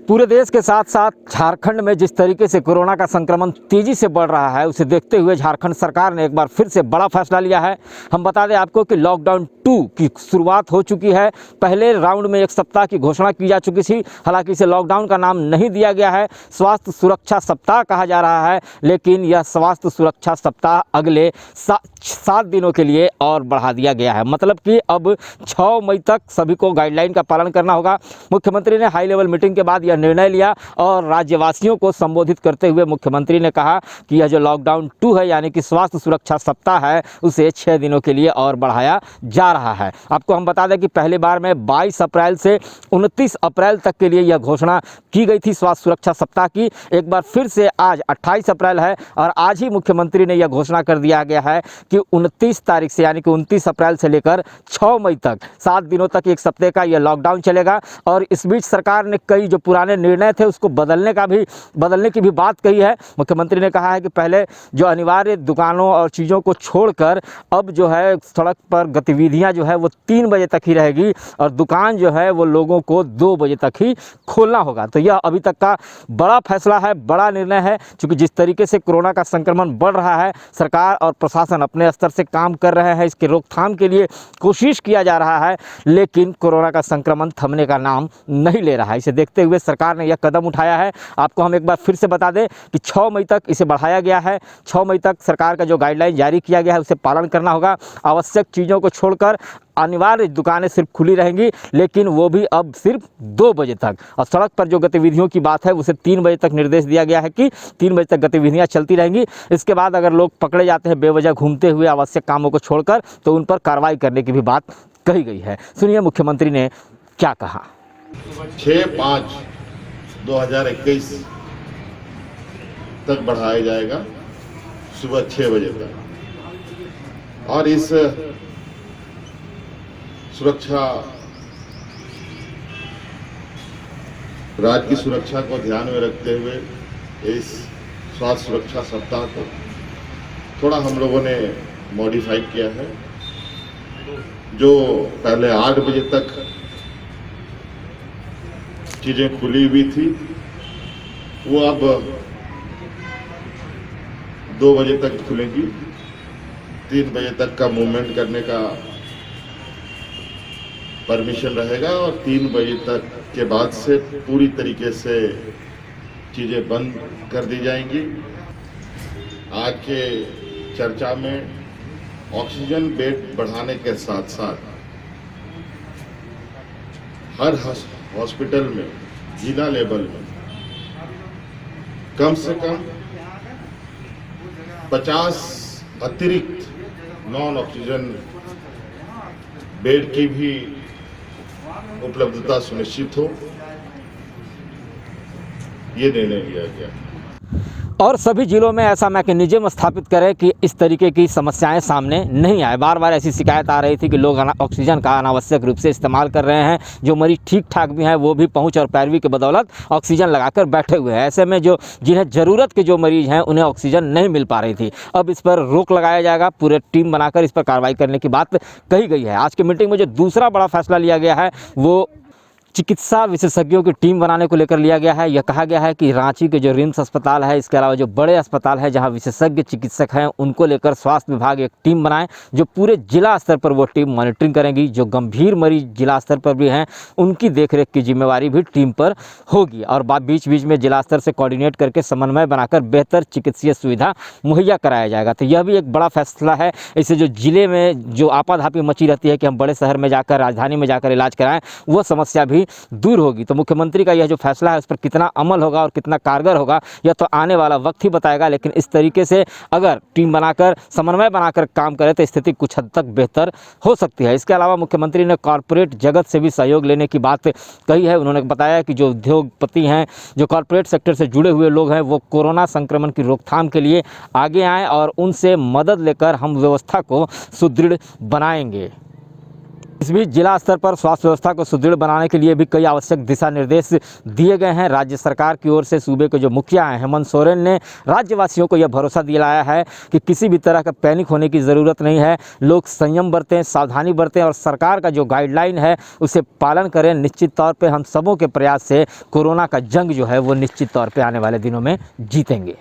पूरे देश के साथ साथ झारखंड में जिस तरीके से कोरोना का संक्रमण तेज़ी से बढ़ रहा है, उसे देखते हुए झारखंड सरकार ने एक बार फिर से बड़ा फैसला लिया है। हम बता दें आपको कि लॉकडाउन 2 की शुरुआत हो चुकी है। पहले राउंड में 1 सप्ताह की घोषणा की जा चुकी थी। हालांकि इसे लॉकडाउन का नाम नहीं दिया गया है, स्वास्थ्य सुरक्षा सप्ताह कहा जा रहा है। लेकिन यह स्वास्थ्य सुरक्षा सप्ताह अगले 7 दिनों के लिए और बढ़ा दिया गया है। मतलब कि अब 6 मई तक सभी को गाइडलाइन का पालन करना होगा। मुख्यमंत्री ने हाई लेवल मीटिंग के बाद यह निर्णय लिया और राज्यवासियों को संबोधित करते हुए मुख्यमंत्री ने कहा कि यह जो लॉकडाउन 2 है, यानी कि स्वास्थ्य सुरक्षा सप्ताह है, उसे 6 दिनों के लिए और बढ़ाया जा रहा है। आपको हम बता दें कि पहली बार में 22 अप्रैल से 29 अप्रैल तक के लिए यह घोषणा की गई थी स्वास्थ्य सुरक्षा सप्ताह की। एक बार फिर से आज 28 अप्रैल है और आज ही मुख्यमंत्री ने यह घोषणा कर दिया गया है कि 29 तारीख से, यानी कि 29 अप्रैल से लेकर 6 मई तक 7 दिनों तक 1 सप्ताह का यह लॉकडाउन चलेगा। और इस बीच सरकार ने कई जो पुराने निर्णय थे उसको बदलने की भी बात कही है। मुख्यमंत्री ने कहा है कि पहले जो अनिवार्य दुकानों और चीज़ों को छोड़कर अब जो है सड़क पर गतिविधियां जो है वो 3 बजे तक ही रहेगी और दुकान जो है वो लोगों को 2 बजे तक ही खोलना होगा। तो यह अभी तक का बड़ा फैसला है, बड़ा निर्णय है, क्योंकि जिस तरीके से कोरोना का संक्रमण बढ़ रहा है, सरकार और प्रशासन अपने स्तर से काम कर रहे हैं, इसके रोकथाम के लिए कोशिश किया जा रहा है, लेकिन कोरोना का संक्रमण थमने का नाम नहीं ले रहा है। इसे देखते हुए सरकार ने यह कदम उठाया है। आपको हम एक बार फिर से बता दें कि 6 मई तक इसे बढ़ाया गया है। 6 मई तक सरकार का जो गाइडलाइन जारी किया गया है उसे पालन करना होगा। आवश्यक चीज़ों को छोड़कर अनिवार्य दुकानें सिर्फ खुली रहेंगी, लेकिन वो भी अब सिर्फ 2 बजे तक। और सड़क पर जो गतिविधियों की बात है उसे 3 बजे तक निर्देश दिया गया है कि 3 बजे तक गतिविधियां चलती रहेंगी। इसके बाद अगर लोग पकड़े जाते हैं बेवजह घूमते हुए आवश्यक कामों को छोड़कर, तो उन पर कार्रवाई करने की भी बात कही गई है। सुनिए मुख्यमंत्री ने क्या कहा। 6/5/2021 तक बढ़ाया जाएगा, सुबह 6 बजे तक। और इस सुरक्षा, राज्य की सुरक्षा को ध्यान में रखते हुए इस स्वास्थ्य सुरक्षा सप्ताह को थोड़ा हम लोगों ने मॉडिफाई किया है। जो पहले 8 बजे तक चीजें खुली हुई थी, वो अब 2 बजे तक खुलेगी। 3 बजे तक का मूवमेंट करने का परमिशन रहेगा और 3 बजे तक के बाद से पूरी तरीके से चीजें बंद कर दी जाएंगी। आज के चर्चा में ऑक्सीजन बेड बढ़ाने के साथ साथ हर हॉस्पिटल में जिला लेवल में कम से कम 50 अतिरिक्त नॉन ऑक्सीजन बेड की भी उपलब्धता सुनिश्चित हो, ये निर्णय लिया गया। और सभी जिलों में ऐसा मैकेनिज्म स्थापित करें कि इस तरीके की समस्याएं सामने नहीं आए। बार बार ऐसी शिकायत आ रही थी कि लोग ऑक्सीजन का अनावश्यक रूप से इस्तेमाल कर रहे हैं। जो मरीज ठीक ठाक भी हैं वो भी पहुंच और पैरवी की बदौलत ऑक्सीजन लगाकर बैठे हुए हैं। ऐसे में जिन्हें ज़रूरत के जो मरीज हैं उन्हें ऑक्सीजन नहीं मिल पा रही थी। अब इस पर रोक लगाया जाएगा, पूरे टीम बनाकर इस पर कार्रवाई करने की बात कही गई है। आज की मीटिंग में जो दूसरा बड़ा फैसला लिया गया है वो चिकित्सा विशेषज्ञों की टीम बनाने को लेकर लिया गया है। यह कहा गया है कि रांची के जो रिम्स अस्पताल है, इसके अलावा जो बड़े अस्पताल है जहां विशेषज्ञ चिकित्सक हैं, उनको लेकर स्वास्थ्य विभाग एक टीम बनाए जो पूरे जिला स्तर पर वो टीम मॉनिटरिंग करेंगी। जो गंभीर मरीज जिला स्तर पर भी हैं उनकी देखरेख की जिम्मेवारी भी टीम पर होगी और बीच बीच में जिला स्तर से कोऑर्डिनेट करके समन्वय बनाकर बेहतर चिकित्सीय सुविधा मुहैया कराया जाएगा। तो यह भी एक बड़ा फैसला है। इससे जो जिले में जो आपाधापी मची रहती है कि हम बड़े शहर में जाकर, राजधानी में जाकर इलाज कराएं, वो समस्या भी दूर होगी। तो मुख्यमंत्री का यह जो फैसला है उस पर कितना अमल होगा और कितना कारगर होगा यह तो आने वाला वक्त ही बताएगा। लेकिन इस तरीके से अगर टीम बनाकर, समन्वय बनाकर काम करे तो स्थिति कुछ हद तक बेहतर हो सकती है। इसके अलावा मुख्यमंत्री ने कॉरपोरेट जगत से भी सहयोग लेने की बात कही है। उन्होंने बताया कि जो उद्योगपति हैं, जो कॉरपोरेट सेक्टर से जुड़े हुए लोग हैं, वो कोरोना संक्रमण की रोकथाम के लिए आगे आएँ और उनसे मदद लेकर हम व्यवस्था को सुदृढ़ बनाएंगे। इस बीच जिला स्तर पर स्वास्थ्य व्यवस्था को सुदृढ़ बनाने के लिए भी कई आवश्यक दिशा निर्देश दिए गए हैं। राज्य सरकार की ओर से सूबे के जो मुखिया हैं हेमंत सोरेन ने राज्यवासियों को यह भरोसा दिलाया है कि किसी भी तरह का पैनिक होने की ज़रूरत नहीं है। लोग संयम बरतें, सावधानी बरतें और सरकार का जो गाइडलाइन है उसे पालन करें। निश्चित तौर पे हम सबों के प्रयास से कोरोना का जंग जो है वो निश्चित तौर पे आने वाले दिनों में जीतेंगे।